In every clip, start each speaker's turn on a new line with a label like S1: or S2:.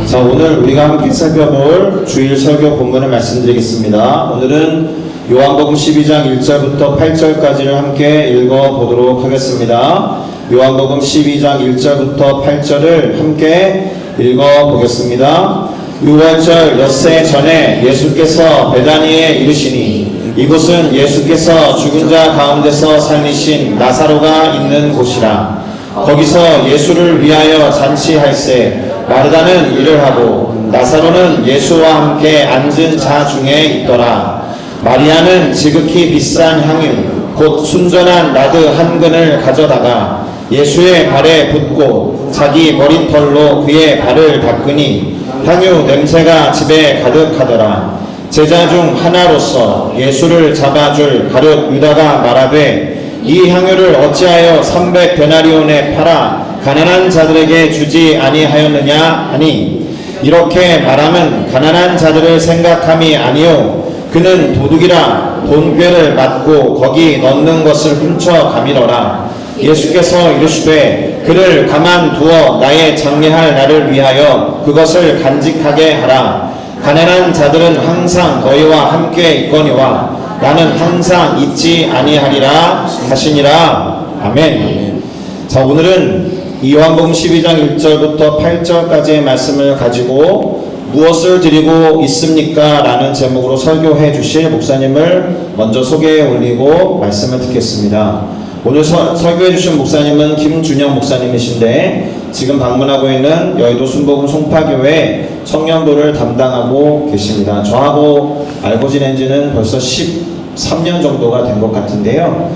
S1: 자, 오늘 우리가 함께 살펴볼 주일 설교 본문을 말씀드리겠습니다. 오늘은 요한복음 12장 1절부터 8절까지를 함께 읽어보도록 하겠습니다. 요한복음 12장 1절부터 8절을 함께 읽어보겠습니다. 6월절 엿새 전에 예수께서 베다니에 이르시니 이곳은 예수께서 죽은 자 가운데서 살리신 나사로가 있는 곳이라. 거기서 예수를 위하여 잔치할세 마르다는 일을 하고 나사로는 예수와 함께 앉은 자 중에 있더라. 마리아는 지극히 비싼 향유 곧 순전한 나드 한 근을 가져다가 예수의 발에 붓고 자기 머리털로 그의 발을 닦으니 향유 냄새가 집에 가득하더라. 제자 중 하나로서 예수를 잡아줄 가룟 유다가 말하되 이 향유를 어찌하여 300데나리온에 팔아 가난한 자들에게 주지 아니하였느냐 하니 이렇게 말하면 가난한 자들을 생각함이 아니요 그는 도둑이라 돈꾀를 맞고 거기 넣는 것을 훔쳐 가미러라. 예수께서 이르시되 그를 가만두어 나의 장례할 날을 위하여 그것을 간직하게 하라. 가난한 자들은 항상 너희와 함께 있거니와 나는 항상 있지 아니하리라 하시니라. 아멘. 자, 오늘은 요한복음 12장 1절부터 8절까지의 말씀을 가지고 무엇을 드리고 있습니까? 라는 제목으로 설교해 주실 목사님을 먼저 소개해 올리고 말씀을 듣겠습니다. 오늘 설교해 주신 목사님은 김준영 목사님이신데 지금 방문하고 있는 여의도 순복음 송파교회 청년부를 담당하고 계십니다. 저하고 알고 지낸 지는 벌써 13년 정도가 된 것 같은데요.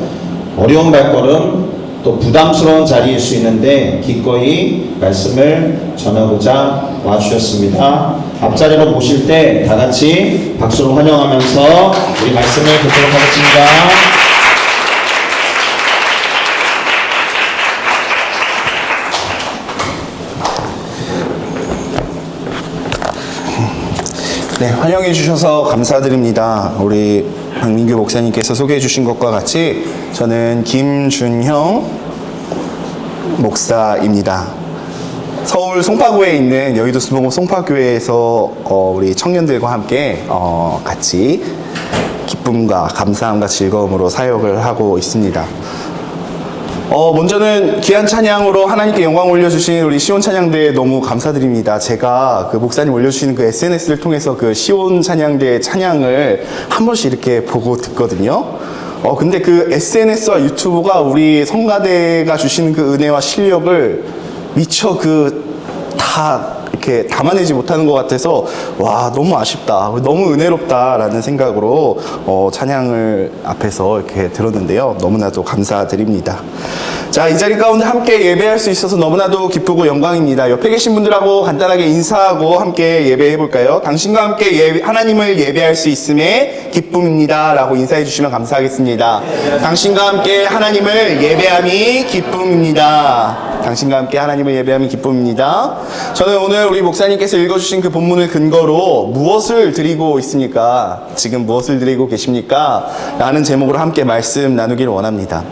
S1: 어려운 발걸음 또 부담스러운 자리일 수 있는데 기꺼이 말씀을 전하고자 와주셨습니다. 앞자리로 모실 때 다 같이 박수로 환영하면서 우리 말씀을 듣도록 하겠습니다.
S2: 네, 환영해 주셔서 감사드립니다. 우리 박민규 목사님께서 소개해 주신 것과 같이 저는 김준형 목사입니다. 서울 송파구에 있는 여의도 순복음 송파교회에서 우리 청년들과 함께 같이 기쁨과 감사함과 즐거움으로 사역을 하고 있습니다. 먼저는 귀한 찬양으로 하나님께 영광 올려주신 우리 시온 찬양대에 너무 감사드립니다. 제가 그 목사님 올려주시는 그 SNS를 통해서 그 시온 찬양대 찬양을 한 번씩 이렇게 보고 듣거든요. 근데 그 SNS와 유튜브가 우리 성가대가 주시는 그 은혜와 실력을 미처 다 이렇게 담아내지 못하는 것 같아서 와, 너무 아쉽다, 너무 은혜롭다라는 생각으로 찬양을 앞에서 이렇게 들었는데요. 너무나도 감사드립니다. 자, 이 자리 가운데 함께 예배할 수 있어서 너무나도 기쁘고 영광입니다. 옆에 계신 분들하고 간단하게 인사하고 함께 예배해 볼까요? 당신과 함께 하나님을 예배할 수 있음에 기쁨입니다 라고 인사해 주시면 감사하겠습니다. 당신과 함께 하나님을 예배함이 기쁨입니다. 당신과 함께 하나님을 예배함이 기쁨입니다. 저는 오늘 우리 목사님께서 읽어주신 그 본문을 근거로 무엇을 드리고 있습니까? 지금 무엇을 드리고 계십니까? 라는 제목으로 함께 말씀 나누기를 원합니다.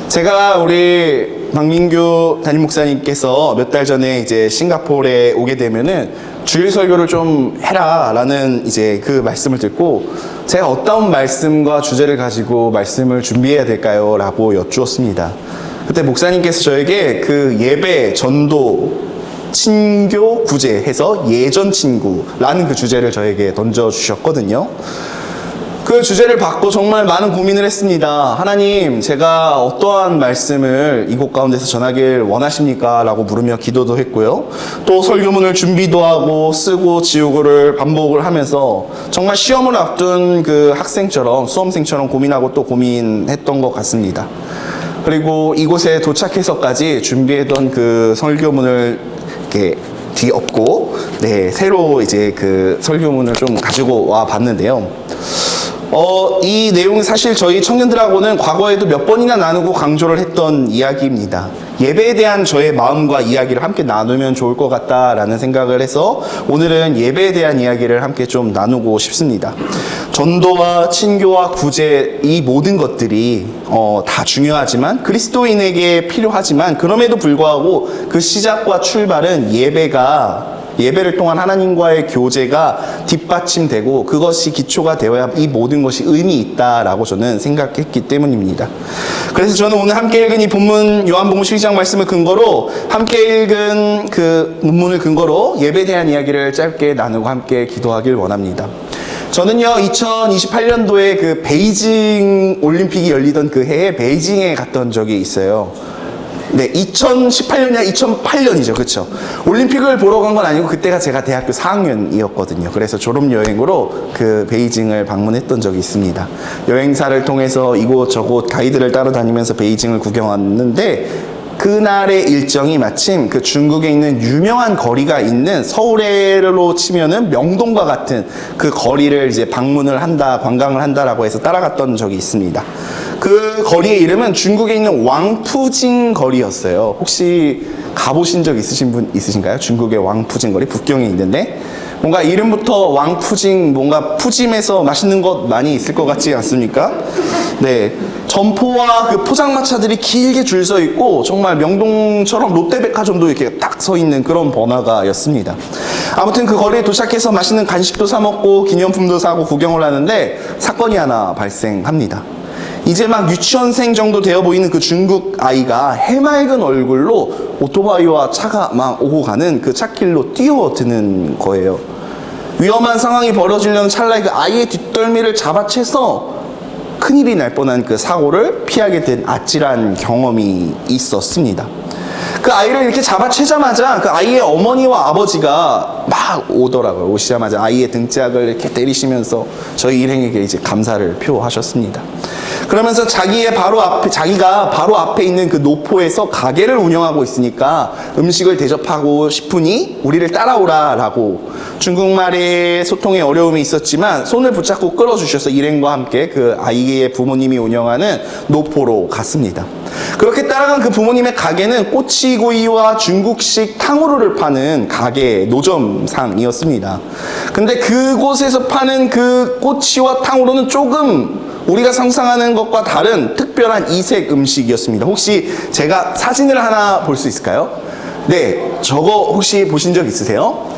S2: 제가 우리 박민규 담임 목사님께서 몇 달 전에 이제 싱가포르에 오게 되면은 주일 설교를 좀 해라 라는 이제 그 말씀을 듣고 제가 어떤 말씀과 주제를 가지고 말씀을 준비해야 될까요? 라고 여쭈었습니다. 그때 목사님께서 저에게 그 예배, 전도, 친교, 구제 해서 예전 친구라는 그 주제를 저에게 던져주셨거든요. 그 주제를 받고 정말 많은 고민을 했습니다. 하나님, 제가 어떠한 말씀을 이곳 가운데서 전하길 원하십니까? 라고 물으며 기도도 했고요. 또 설교문을 준비도 하고 쓰고 지우고를 반복을 하면서 정말 시험을 앞둔 그 학생처럼, 수험생처럼 고민하고 또 고민했던 것 같습니다. 그리고 이곳에 도착해서까지 준비했던 그 설교문을 이렇게 뒤엎고, 새로 이제 그 설교문을 좀 가지고 와 봤는데요. 이 내용은 사실 저희 청년들하고는 과거에도 몇 번이나 나누고 강조를 했던 이야기입니다. 예배에 대한 저의 마음과 이야기를 함께 나누면 좋을 것 같다라는 생각을 해서 오늘은 예배에 대한 이야기를 함께 좀 나누고 싶습니다. 전도와 친교와 구제, 이 모든 것들이 다 중요하지만 그리스도인에게 필요하지만 그럼에도 불구하고 그 시작과 출발은 예배가 예배를 통한 하나님과의 교제가 뒷받침되고 그것이 기초가 되어야 이 모든 것이 의미 있다라고 저는 생각했기 때문입니다. 그래서 저는 오늘 함께 읽은 이 본문 요한복음 12장 말씀을 근거로 함께 읽은 그 문문을 근거로 예배에 대한 이야기를 짧게 나누고 함께 기도하길 원합니다. 저는요 2028년도에 그 베이징 올림픽이 열리던 그 해에 베이징에 갔던 적이 있어요. 네, 2018년이야 2008년이죠, 그렇죠? 올림픽을 보러 간 건 아니고 그때가 제가 대학교 4학년이었거든요. 그래서 졸업 여행으로 그 베이징을 방문했던 적이 있습니다. 여행사를 통해서 이곳저곳 가이드를 따라다니면서 베이징을 구경했는데 그날의 일정이 마침 그 중국에 있는 유명한 거리가 있는 서울로 치면은 명동과 같은 그 거리를 이제 방문을 한다, 관광을 한다라고 해서 따라갔던 적이 있습니다. 그 거리의 이름은 중국에 있는 왕푸징 거리였어요. 혹시 가보신 적 있으신 분 있으신가요? 중국의 왕푸징 거리, 북경에 있는데 뭔가 이름부터 왕푸징, 뭔가 푸짐해서 맛있는 것 많이 있을 것 같지 않습니까? 네, 점포와 그 포장마차들이 길게 줄 서 있고 정말 명동처럼 롯데백화점도 이렇게 딱 서 있는 그런 번화가였습니다. 아무튼 그 거리에 도착해서 맛있는 간식도 사 먹고 기념품도 사고 구경을 하는데 사건이 하나 발생합니다. 이제 막 유치원생 정도 되어 보이는 그 중국 아이가 해맑은 얼굴로 오토바이와 차가 막 오고 가는 그 찻길로 뛰어드는 거예요. 위험한 상황이 벌어지려는 찰나에 그 아이의 뒷덜미를 잡아채서 큰일이 날 뻔한 그 사고를 피하게 된 아찔한 경험이 있었습니다. 그 아이를 이렇게 잡아채자마자 그 아이의 어머니와 아버지가 막 오더라고요. 오시자마자 아이의 등짝을 이렇게 때리시면서 저희 일행에게 이제 감사를 표하셨습니다. 그러면서 자기가 바로 앞에 있는 그 노포에서 가게를 운영하고 있으니까 음식을 대접하고 싶으니 우리를 따라오라라고 중국말의 소통에 어려움이 있었지만 손을 붙잡고 끌어주셔서 일행과 함께 그 아이의 부모님이 운영하는 노포로 갔습니다. 그렇게 따라간 그 부모님의 가게는 꼬치구이와 중국식 탕후루를 파는 가게 노점상이었습니다. 근데 그곳에서 파는 그 꼬치와 탕후루는 조금 우리가 상상하는 것과 다른 특별한 이색 음식이었습니다. 혹시 제가 사진을 하나 볼 수 있을까요? 네, 저거 혹시 보신 적 있으세요?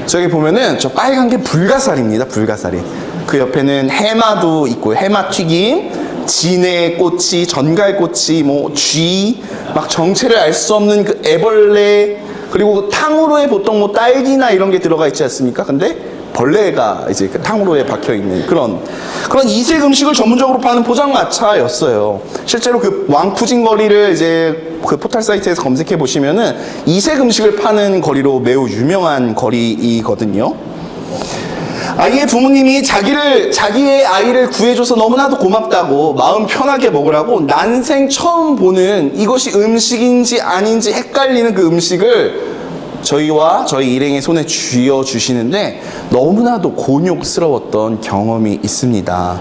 S2: 저기 보면은 저 빨간 게 불가사리입니다. 불가사리. 그 옆에는 해마도 있고 해마튀김, 진해꼬치, 전갈꼬치, 뭐 쥐, 막 정체를 알 수 없는 그 애벌레, 그리고 탕후루에 보통 뭐 딸기나 이런 게 들어가 있지 않습니까? 근데 벌레가 이제 그 탕후루에 박혀 있는 그런 이색 음식을 전문적으로 파는 포장마차였어요. 실제로 그 왕푸진 거리를 이제 그 포털 사이트에서 검색해 보시면은 이색 음식을 파는 거리로 매우 유명한 거리이거든요. 아이의 부모님이 자기의 아이를 구해줘서 너무나도 고맙다고 마음 편하게 먹으라고 난생 처음 보는 이것이 음식인지 아닌지 헷갈리는 그 음식을 저희와 저희 일행의 손에 쥐어 주시는데 너무나도 곤욕스러웠던 경험이 있습니다.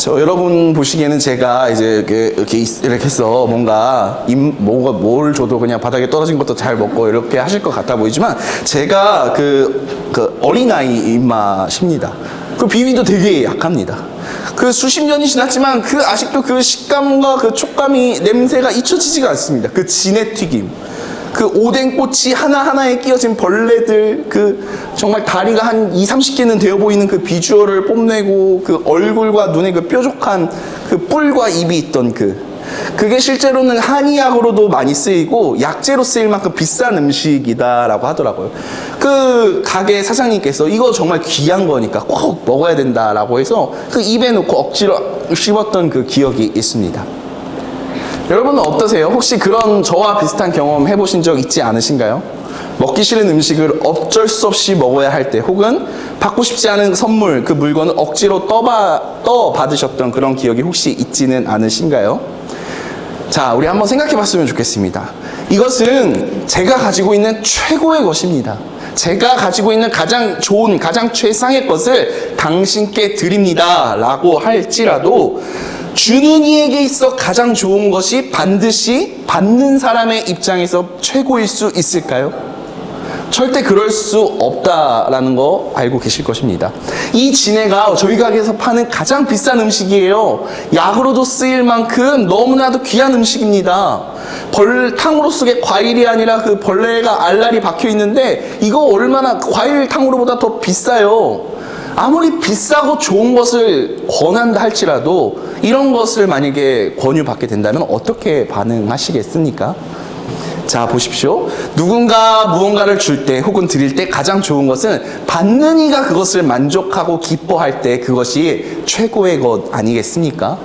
S2: 여러분 보시기에는 제가 이제 이렇게 해서 뭔가 뭘 줘도 그냥 바닥에 떨어진 것도 잘 먹고 이렇게 하실 것 같아 보이지만 제가 그 어린아이 입맛입니다. 그 비위도 되게 약합니다. 그 수십 년이 지났지만 그 아직도 그 식감과 그 촉감이 냄새가 잊혀지지가 않습니다. 그 진해튀김, 그 오뎅꼬치 하나하나에 끼어진 벌레들, 그 정말 다리가 한 20-30개는 되어 보이는 그 비주얼을 뽐내고 그 얼굴과 눈에 그 뾰족한 그 뿔과 입이 있던 그게 실제로는 한의학으로도 많이 쓰이고 약재로 쓰일 만큼 비싼 음식이다라고 하더라고요. 그 가게 사장님께서 이거 정말 귀한 거니까 꼭 먹어야 된다라고 해서 그 입에 넣고 억지로 씹었던 그 기억이 있습니다. 여러분은 어떠세요? 혹시 그런 저와 비슷한 경험 해보신 적 있지 않으신가요? 먹기 싫은 음식을 어쩔 수 없이 먹어야 할 때, 혹은 받고 싶지 않은 선물, 그 물건을 억지로 떠 받으셨던 그런 기억이 혹시 있지는 않으신가요? 자, 우리 한번 생각해 봤으면 좋겠습니다. 이것은 제가 가지고 있는 최고의 것입니다. 제가 가지고 있는 가장 좋은, 가장 최상의 것을 당신께 드립니다 라고 할지라도 주는 이에게 있어 가장 좋은 것이 반드시 받는 사람의 입장에서 최고일 수 있을까요? 절대 그럴 수 없다라는 거 알고 계실 것입니다. 이 진해가 저희 가게에서 파는 가장 비싼 음식이에요. 약으로도 쓰일 만큼 너무나도 귀한 음식입니다. 탕후루 속에 과일이 아니라 그 벌레가 알알이 박혀 있는데 이거 얼마나 과일 탕후루보다 더 비싸요. 아무리 비싸고 좋은 것을 권한다 할지라도 이런 것을 만약에 권유받게 된다면 어떻게 반응하시겠습니까? 자, 보십시오. 누군가 무언가를 줄 때 혹은 드릴 때 가장 좋은 것은 받는 이가 그것을 만족하고 기뻐할 때 그것이 최고의 것 아니겠습니까?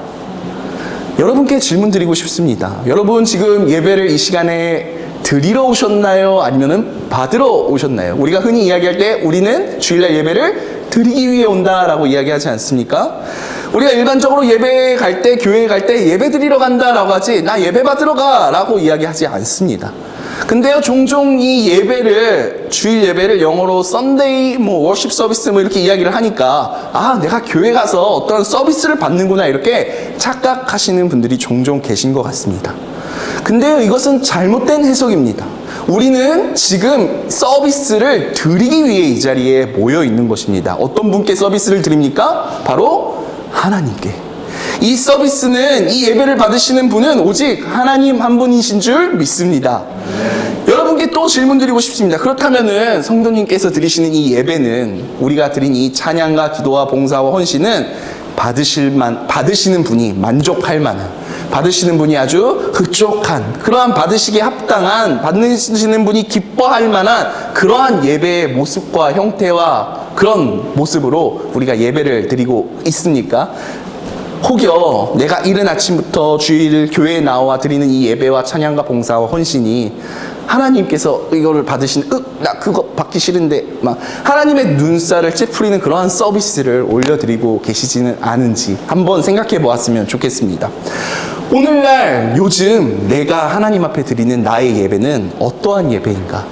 S2: 여러분께 질문 드리고 싶습니다. 여러분 지금 예배를 이 시간에 드리러 오셨나요? 아니면은 받으러 오셨나요? 우리가 흔히 이야기할 때 우리는 주일날 예배를 드리기 위해 온다라고 이야기하지 않습니까? 우리가 일반적으로 예배 갈 때, 교회 갈 때 예배 드리러 간다라고 하지 나 예배 받으러 가라고 이야기하지 않습니다. 근데요, 종종 이 예배를, 주일 예배를 영어로 썬데이 워십 서비스 이렇게 이야기를 하니까 아, 내가 교회 가서 어떤 서비스를 받는구나 이렇게 착각하시는 분들이 종종 계신 것 같습니다. 근데요, 이것은 잘못된 해석입니다. 우리는 지금 서비스를 드리기 위해 이 자리에 모여 있는 것입니다. 어떤 분께 서비스를 드립니까? 바로 하나님께. 이 서비스는, 이 예배를 받으시는 분은 오직 하나님 한 분이신 줄 믿습니다. 여러분께 또 질문 드리고 싶습니다. 그렇다면은 성도님께서 드리시는 이 예배는, 우리가 드린 이 찬양과 기도와 봉사와 헌신은 받으시는 분이 만족할 만한, 받으시는 분이 아주 흡족한, 그러한 받으시기에 합당한, 받으시는 분이 기뻐할 만한 그러한 예배의 모습과 형태와 그런 모습으로 우리가 예배를 드리고 있습니까? 혹여 내가 이른 아침부터 주일 교회에 나와 드리는 이 예배와 찬양과 봉사와 헌신이 하나님께서 이거를 받으신, 나 그거 받기 싫은데 막 하나님의 눈살을 찌푸리는 그러한 서비스를 올려드리고 계시지는 않은지 한번 생각해 보았으면 좋겠습니다. 오늘날 요즘 내가 하나님 앞에 드리는 나의 예배는 어떠한 예배인가?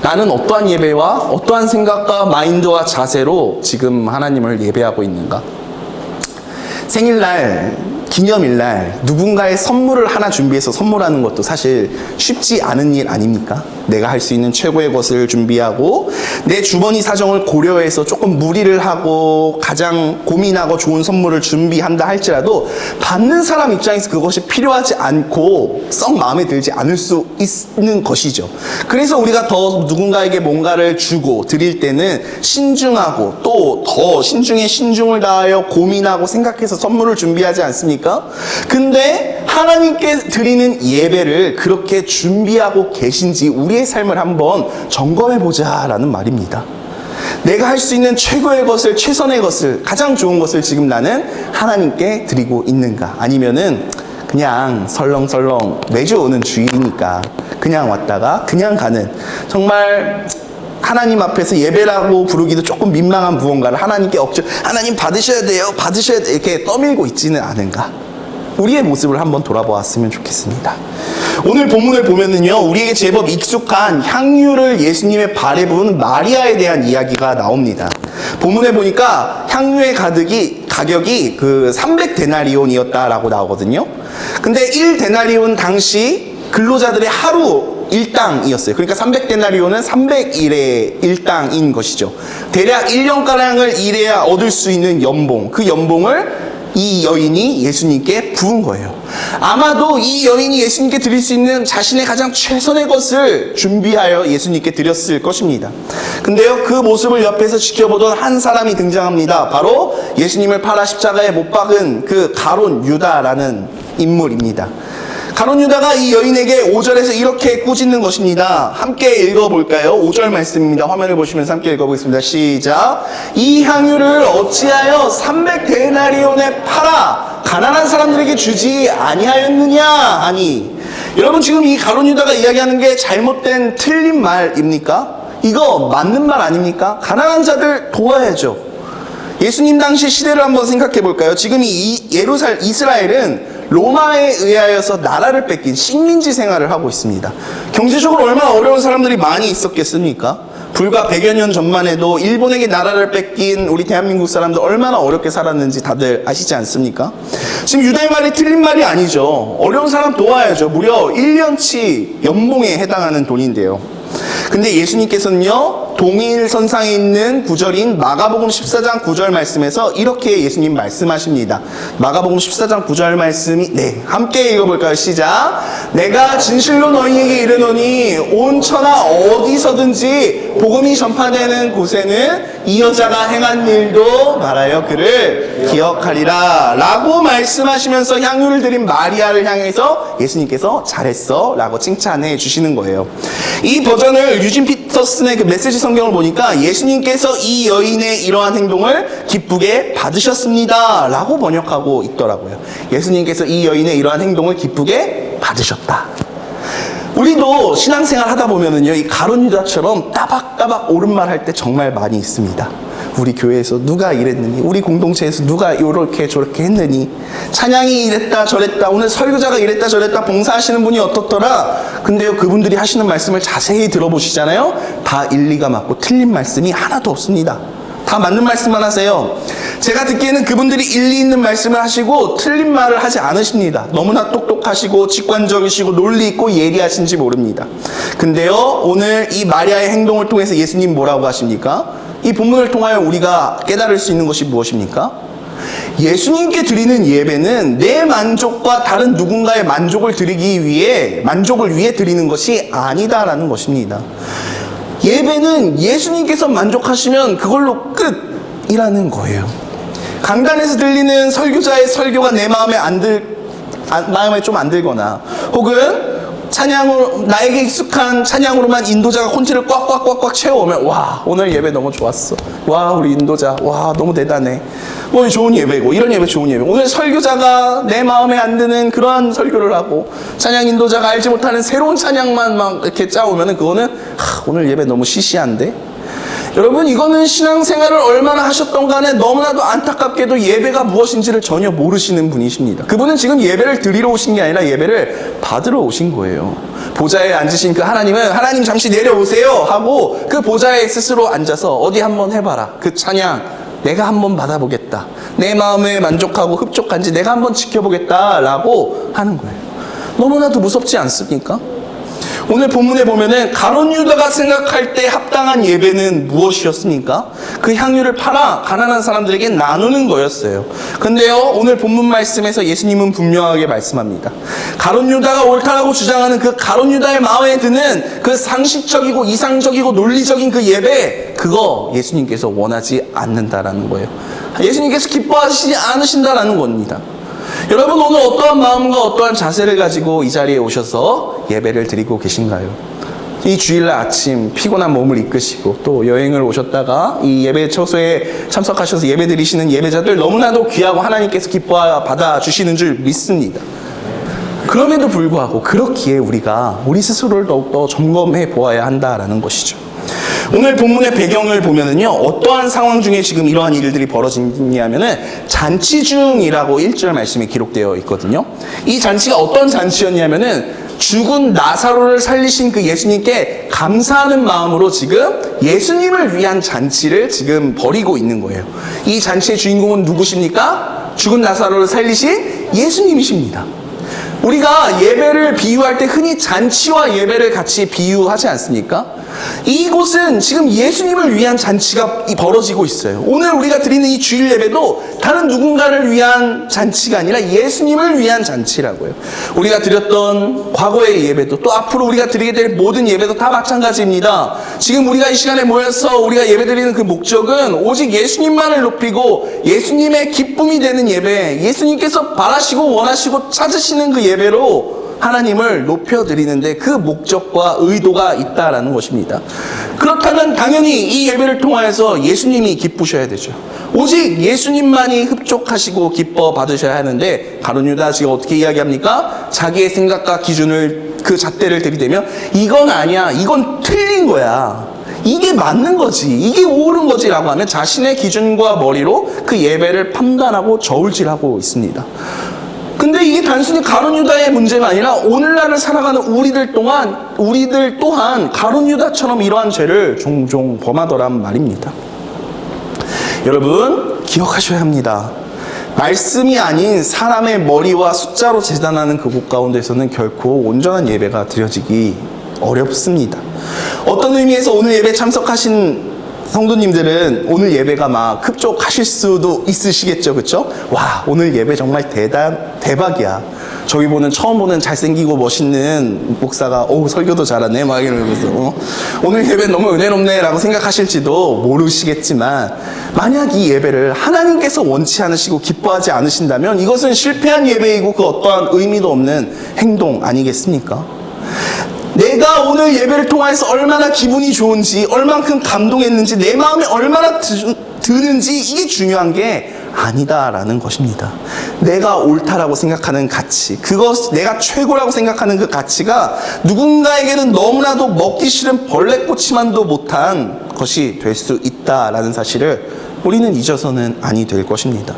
S2: 나는 어떠한 예배와 어떠한 생각과 마인드와 자세로 지금 하나님을 예배하고 있는가? 생일날, 기념일날 누군가의 선물을 하나 준비해서 선물하는 것도 사실 쉽지 않은 일 아닙니까? 내가 할 수 있는 최고의 것을 준비하고 내 주머니 사정을 고려해서 조금 무리를 하고 가장 고민하고 좋은 선물을 준비한다 할지라도 받는 사람 입장에서 그것이 필요하지 않고 썩 마음에 들지 않을 수 있는 것이죠. 그래서 우리가 더 누군가에게 뭔가를 주고 드릴 때는 신중하고 또 더 신중에 신중을 다하여 고민하고 생각해서 선물을 준비하지 않습니까? 근데 하나님께 드리는 예배를 그렇게 준비하고 계신지 우리의 삶을 한번 점검해보자 라는 말입니다. 내가 할 수 있는 최고의 것을, 최선의 것을, 가장 좋은 것을 지금 나는 하나님께 드리고 있는가? 아니면은 그냥 설렁설렁 매주 오는 주일이니까 그냥 왔다가 그냥 가는, 정말 하나님 앞에서 예배라고 부르기도 조금 민망한 무언가를 하나님께 억지로 하나님 받으셔야 돼요, 받으셔야 돼요 이렇게 떠밀고 있지는 않은가? 우리의 모습을 한번 돌아보았으면 좋겠습니다. 오늘 본문을 보면은요, 우리에게 제법 익숙한 향유를 예수님의 발에 부은 마리아에 대한 이야기가 나옵니다. 본문에 보니까 향유의 가격이 그 300데나리온이었다라고 나오거든요. 근데 1데나리온 당시 근로자들의 하루 일당이었어요. 그러니까 300데나리온은 300일의 일당인 것이죠. 대략 1년가량을 일해야 얻을 수 있는 연봉, 그 연봉을 이 여인이 예수님께 부은 거예요. 아마도 이 여인이 예수님께 드릴 수 있는 자신의 가장 최선의 것을 준비하여 예수님께 드렸을 것입니다. 근데요, 그 모습을 옆에서 지켜보던 한 사람이 등장합니다. 바로 예수님을 팔아 십자가에 못 박은 그 가룟 유다라는 인물입니다. 가룟 유다가 이 여인에게 5절에서 이렇게 꾸짖는 것입니다. 함께 읽어볼까요? 5절 말씀입니다. 화면을 보시면서 함께 읽어보겠습니다. 시작. 이 향유를 어찌하여 300데나리온에 팔아 가난한 사람들에게 주지 아니하였느냐 하니. 여러분, 지금 이 가룟 유다가 이야기하는 게 잘못된 틀린 말입니까? 이거 맞는 말 아닙니까? 가난한 자들 도와야죠. 예수님 당시 시대를 한번 생각해 볼까요? 지금 이스라엘은 로마에 의하여서 나라를 뺏긴 식민지 생활을 하고 있습니다. 경제적으로 얼마나 어려운 사람들이 많이 있었겠습니까? 불과 100여 년 전만 해도 일본에게 나라를 뺏긴 우리 대한민국 사람들 얼마나 어렵게 살았는지 다들 아시지 않습니까? 지금 유다의 말이 틀린 말이 아니죠. 어려운 사람 도와야죠. 무려 1년치 연봉에 해당하는 돈인데요. 근데 예수님께서는요, 동일선상에 있는 구절인 마가복음 14장 9절 말씀에서 이렇게 예수님 말씀하십니다. 마가복음 14장 9절 말씀이, 함께 읽어볼까요? 시작. 내가 진실로 너희에게 이르노니 온 천하 어디서든지 복음이 전파되는 곳에는 이 여자가 행한 일도 말하여 그를 기억하리라 라고 말씀하시면서 향유를 드린 마리아를 향해서 예수님께서 잘했어 라고 칭찬해 주시는 거예요. 이 버전을 유진 피터슨의 그 메시지 성경을 보니까 예수님께서 이 여인의 이러한 행동을 기쁘게 받으셨습니다 라고 번역하고 있더라고요. 예수님께서 이 여인의 이러한 행동을 기쁘게 받으셨다. 우리도 신앙생활 하다 보면은요, 이 가룟 유다처럼 따박따박 옳은 말 할 때 정말 많이 있습니다. 우리 교회에서 누가 이랬느니, 우리 공동체에서 누가 이렇게 저렇게 했느니, 찬양이 이랬다 저랬다, 오늘 설교자가 이랬다 저랬다, 봉사하시는 분이 어떻더라. 근데요, 그분들이 하시는 말씀을 자세히 들어보시잖아요. 다 일리가 맞고 틀린 말씀이 하나도 없습니다. 다 맞는 말씀만 하세요. 제가 듣기에는 그분들이 일리 있는 말씀을 하시고 틀린 말을 하지 않으십니다. 너무나 똑똑하시고 직관적이시고 논리 있고 예리하신지 모릅니다. 근데요, 오늘 이 마리아의 행동을 통해서 예수님 뭐라고 하십니까? 이 본문을 통하여 우리가 깨달을 수 있는 것이 무엇입니까? 예수님께 드리는 예배는 내 만족과 다른 누군가의 만족을 만족을 위해 드리는 것이 아니다라는 것입니다. 예배는 예수님께서 만족하시면 그걸로 끝이라는 거예요. 강단에서 들리는 설교자의 설교가 내 마음에 좀 안 들거나, 혹은 찬양으로, 나에게 익숙한 찬양으로만 인도자가 혼지를 꽉꽉꽉꽉 채워오면, 와, 오늘 예배 너무 좋았어. 와, 우리 인도자, 와, 너무 대단해. 오늘 좋은 예배고, 이런 예배 좋은 예배. 오늘 설교자가 내 마음에 안 드는 그러한 설교를 하고, 찬양 인도자가 알지 못하는 새로운 찬양만 막 이렇게 짜오면은 그거는, 오늘 예배 너무 시시한데? 여러분, 이거는 신앙생활을 얼마나 하셨던 간에 너무나도 안타깝게도 예배가 무엇인지를 전혀 모르시는 분이십니다. 그분은 지금 예배를 드리러 오신 게 아니라 예배를 받으러 오신 거예요. 보좌에 앉으신 그 하나님은, 하나님 잠시 내려오세요 하고 그 보좌에 스스로 앉아서 어디 한번 해봐라. 그 찬양 내가 한번 받아보겠다. 내 마음에 만족하고 흡족한지 내가 한번 지켜보겠다 라고 하는 거예요. 너무나도 무섭지 않습니까? 오늘 본문에 보면은 가룟 유다가 생각할 때 합당한 예배는 무엇이었습니까? 그 향유를 팔아 가난한 사람들에게 나누는 거였어요. 근데요, 오늘 본문 말씀에서 예수님은 분명하게 말씀합니다. 가룟 유다가 옳다라고 주장하는 그 가룟 유다의 마음에 드는 그 상식적이고 이상적이고 논리적인 그 예배, 그거 예수님께서 원하지 않는다라는 거예요. 예수님께서 기뻐하시지 않으신다라는 겁니다. 여러분, 오늘 어떠한 마음과 어떠한 자세를 가지고 이 자리에 오셔서 예배를 드리고 계신가요? 이 주일날 아침 피곤한 몸을 이끄시고 또 여행을 오셨다가 이 예배 처소에 참석하셔서 예배 드리시는 예배자들 너무나도 귀하고 하나님께서 기뻐 받아주시는 줄 믿습니다. 그럼에도 불구하고 그렇기에 우리가 우리 스스로를 더욱더 점검해 보아야 한다라는 것이죠. 오늘 본문의 배경을 보면은요, 어떠한 상황 중에 지금 이러한 일들이 벌어지냐면은 잔치 중이라고 1절 말씀에 기록되어 있거든요. 이 잔치가 어떤 잔치였냐면은 죽은 나사로를 살리신 그 예수님께 감사하는 마음으로 지금 예수님을 위한 잔치를 지금 벌이고 있는 거예요. 이 잔치의 주인공은 누구십니까? 죽은 나사로를 살리신 예수님이십니다. 우리가 예배를 비유할 때 흔히 잔치와 예배를 같이 비유하지 않습니까? 이곳은 지금 예수님을 위한 잔치가 벌어지고 있어요. 오늘 우리가 드리는 이 주일 예배도 다른 누군가를 위한 잔치가 아니라 예수님을 위한 잔치라고요. 우리가 드렸던 과거의 예배도 또 앞으로 우리가 드리게 될 모든 예배도 다 마찬가지입니다. 지금 우리가 이 시간에 모여서 우리가 예배 드리는 그 목적은 오직 예수님만을 높이고 예수님의 기쁨이 되는 예배, 예수님께서 바라시고 원하시고 찾으시는 그 예배로 하나님을 높여드리는데 그 목적과 의도가 있다라는 것입니다. 그렇다면 당연히 이 예배를 통하여서 예수님이 기쁘셔야 되죠. 오직 예수님만이 흡족하시고 기뻐 받으셔야 하는데 가룟 유다 지금 어떻게 이야기합니까? 자기의 생각과 기준을, 그 잣대를 들이대며 이건 아니야, 이건 틀린 거야, 이게 맞는 거지, 이게 옳은 거지 라고 하면 자신의 기준과 머리로 그 예배를 판단하고 저울질하고 있습니다. 근데 이게 단순히 가룟 유다의 문제가 아니라 오늘날을 살아가는 우리들 또한 가룟 유다처럼 이러한 죄를 종종 범하더란 말입니다. 여러분, 기억하셔야 합니다. 말씀이 아닌 사람의 머리와 숫자로 재단하는 그곳 가운데서는 결코 온전한 예배가 드려지기 어렵습니다. 어떤 의미에서 오늘 예배 참석하신 성도님들은 오늘 예배가 막 흡족하실 수도 있으시겠죠, 그렇죠? 와, 오늘 예배 정말 대박이야. 저기 처음 보는 잘생기고 멋있는 목사가 설교도 잘하네 막 이러면서 오늘 예배 너무 은혜롭네 라고 생각하실지도 모르시겠지만, 만약 이 예배를 하나님께서 원치 않으시고 기뻐하지 않으신다면 이것은 실패한 예배이고 그 어떠한 의미도 없는 행동 아니겠습니까? 내가 오늘 예배를 통해서 얼마나 기분이 좋은지, 얼만큼 감동했는지, 내 마음에 얼마나 드는지, 이게 중요한 게 아니다라는 것입니다. 내가 옳다라고 생각하는 가치, 내가 최고라고 생각하는 그 가치가 누군가에게는 너무나도 먹기 싫은 벌레꼬치만도 못한 것이 될 수 있다라는 사실을 우리는 잊어서는 아니 될 것입니다.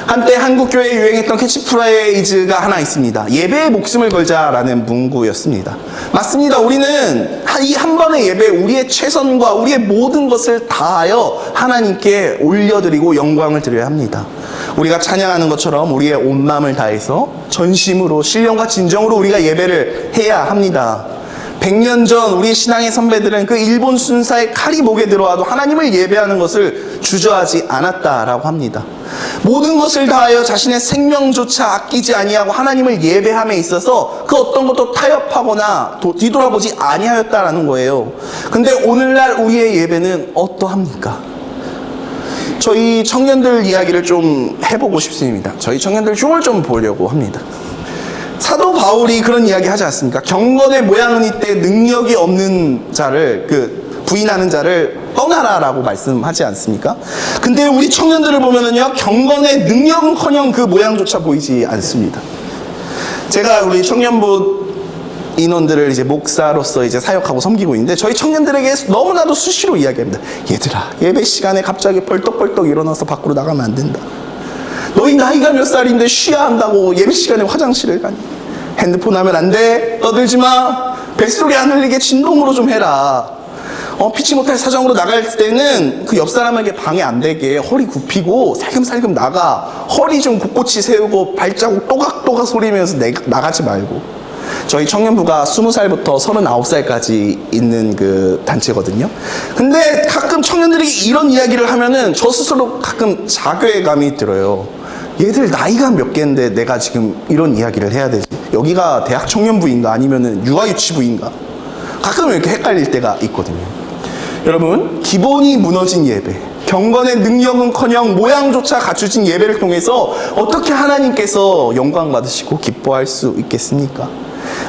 S2: 한때 한국교회에 유행했던 캐치프레이즈가 하나 있습니다. 예배에 목숨을 걸자라는 문구였습니다. 맞습니다. 우리는 이 한 번의 예배에 우리의 최선과 우리의 모든 것을 다하여 하나님께 올려드리고 영광을 드려야 합니다. 우리가 찬양하는 것처럼 우리의 온 마음을 다해서 전심으로 신령과 진정으로 우리가 예배를 해야 합니다. 100년 전 우리 신앙의 선배들은 그 일본 순사의 칼이 목에 들어와도 하나님을 예배하는 것을 주저하지 않았다라고 합니다. 모든 것을 다하여 자신의 생명조차 아끼지 아니하고 하나님을 예배함에 있어서 그 어떤 것도 타협하거나 뒤돌아보지 아니하였다라는 거예요. 근데 오늘날 우리의 예배는 어떠합니까? 저희 청년들 이야기를 좀 해보고 싶습니다. 저희 청년들 흉을 좀 보려고 합니다. 사도 바울이 그런 이야기 하지 않습니까? 경건의 모양은 이때 능력이 없는 자를, 부인하는 자를 떠나라라고 말씀하지 않습니까? 근데 우리 청년들을 보면은요, 경건의 능력은커녕 그 모양조차 보이지 않습니다. 제가 우리 청년부 인원들을 이제 목사로서 이제 사역하고 섬기고 있는데, 저희 청년들에게 너무나도 수시로 이야기합니다. 얘들아, 예배 시간에 갑자기 벌떡벌떡 일어나서 밖으로 나가면 안 된다. 너희 나이가 몇 살인데 쉬어야 한다고 예배 시간에 화장실을 가니? 핸드폰 하면 안 돼. 떠들지 마. 뱃소리 안 흘리게 진동으로 좀 해라. 피치 못할 사정으로 나갈 때는 그 옆 사람에게 방해 안 되게 허리 굽히고 살금살금 나가. 허리 좀 곳곳이 세우고 발자국 또각또각 소리면서 나가지 말고. 저희 청년부가 20살부터 39살까지 있는 그 단체거든요. 근데 가끔 청년들이 이런 이야기를 하면은 저 스스로 가끔 자괴감이 들어요. 얘들 나이가 몇 개인데 내가 지금 이런 이야기를 해야 되지? 여기가 대학 청년부인가 아니면은 육아유치부인가? 가끔 이렇게 헷갈릴 때가 있거든요. 여러분, 기본이 무너진 예배, 경건의 능력은커녕 모양조차 갖추진 예배를 통해서 어떻게 하나님께서 영광 받으시고 기뻐할 수 있겠습니까?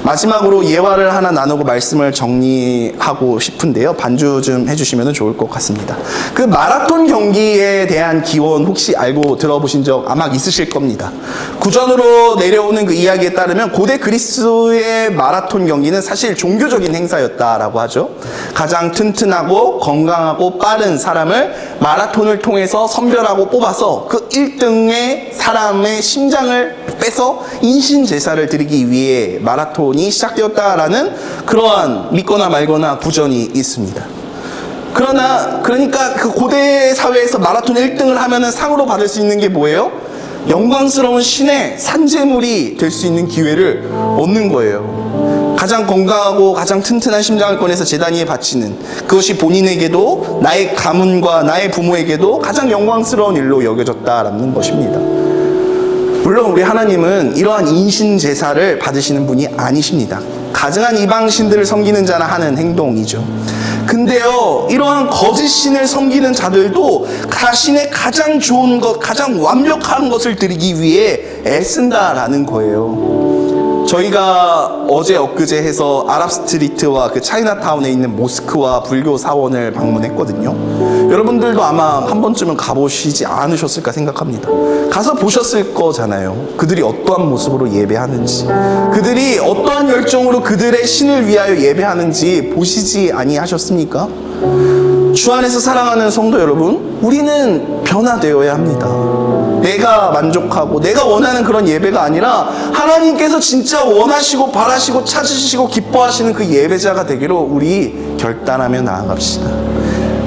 S2: 마지막으로 예화를 하나 나누고 말씀을 정리하고 싶은데요. 반주 좀 해주시면 좋을 것 같습니다. 그 마라톤 경기에 대한 기원 혹시 알고 들어보신 적 아마 있으실 겁니다. 구전으로 내려오는 그 이야기에 따르면 고대 그리스의 마라톤 경기는 사실 종교적인 행사였다라고 하죠. 가장 튼튼하고 건강하고 빠른 사람을 마라톤을 통해서 선별하고 뽑아서 그 1등의 사람의 심장을 빼서 인신 제사를 드리기 위해 마라톤이 시작되었다라는 그러한 믿거나 말거나 구전이 있습니다. 그러니까 그 고대 사회에서 마라톤 1등을 하면은 상으로 받을 수 있는 게 뭐예요? 영광스러운 신의 산재물이 될 수 있는 기회를 얻는 거예요. 가장 건강하고 가장 튼튼한 심장을 꺼내서 제단 위에 바치는, 그것이 본인에게도 나의 가문과 나의 부모에게도 가장 영광스러운 일로 여겨졌다라는 것입니다. 물론 우리 하나님은 이러한 인신 제사를 받으시는 분이 아니십니다. 가증한 이방신들을 섬기는 자나 하는 행동이죠. 근데요, 이러한 거짓 신을 섬기는 자들도 자신의 가장 좋은 것, 가장 완벽한 것을 드리기 위해 애쓴다라는 거예요. 저희가 어제 엊그제 해서 아랍스트리트와 그 차이나타운에 있는 모스크와 불교 사원을 방문했거든요. 여러분들도 아마 한 번쯤은 가보시지 않으셨을까 생각합니다. 가서 보셨을 거잖아요. 그들이 어떠한 모습으로 예배하는지, 그들이 어떠한 열정으로 그들의 신을 위하여 예배하는지 보시지 아니하셨습니까? 주 안에서 사랑하는 성도 여러분, 우리는 변화되어야 합니다. 내가 만족하고 내가 원하는 그런 예배가 아니라 하나님께서 진짜 원하시고 바라시고 찾으시고 기뻐하시는 그 예배자가 되기로 우리 결단하며 나아갑시다.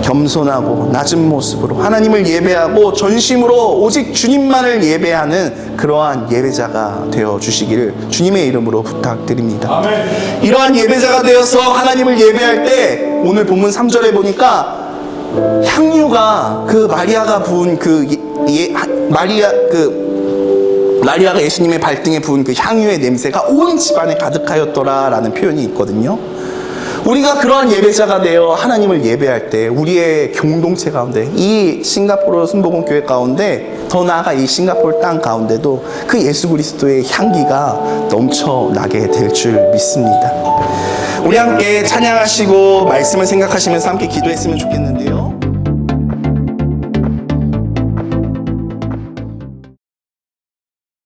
S2: 겸손하고 낮은 모습으로 하나님을 예배하고 전심으로 오직 주님만을 예배하는 그러한 예배자가 되어 주시기를 주님의 이름으로 부탁드립니다. 이러한 예배자가 되어서 하나님을 예배할 때 오늘 본문 3절에 보니까 향유가 그 마리아가 부은 마리아가 예수님의 발등에 부은 그 향유의 냄새가 온 집안에 가득하였더라라는 표현이 있거든요. 우리가 그러한 예배자가 되어 하나님을 예배할 때 우리의 공동체 가운데 이 싱가포르 순복음교회 가운데 더 나아가 이 싱가포르 땅 가운데도 그 예수 그리스도의 향기가 넘쳐나게 될 줄 믿습니다. 우리 함께 찬양하시고 말씀을 생각하시면서 함께 기도했으면 좋겠는데요.